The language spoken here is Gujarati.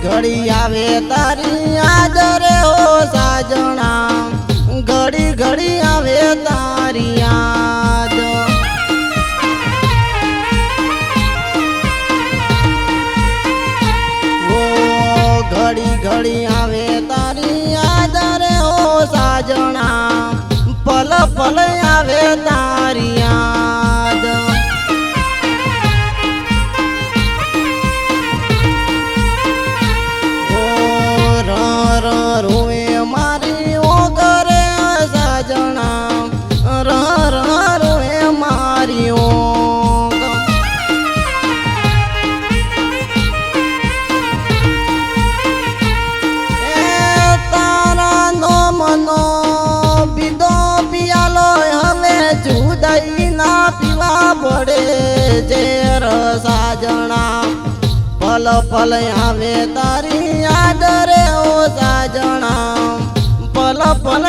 ઘડી આવે તારી યાદ રે ઓ સાજણા, ઘડી ઘડી આવે તારી યાદ। ઓ ઘડી ઘડી આવે તારી યાદ રે ઓ સાજણા, પલ પલ આવે તારી યાદ। રોવે મારી ઓ કરે સાજણા, રોવે મારી ઓ। તારા નો મનો બીદો પિયાલો હવે જુદાઈ ના પીવા પડે ઝેર સાજણા, પલ પલ આવે તારી યાદ રે ઓ સાજણા, પલ પલ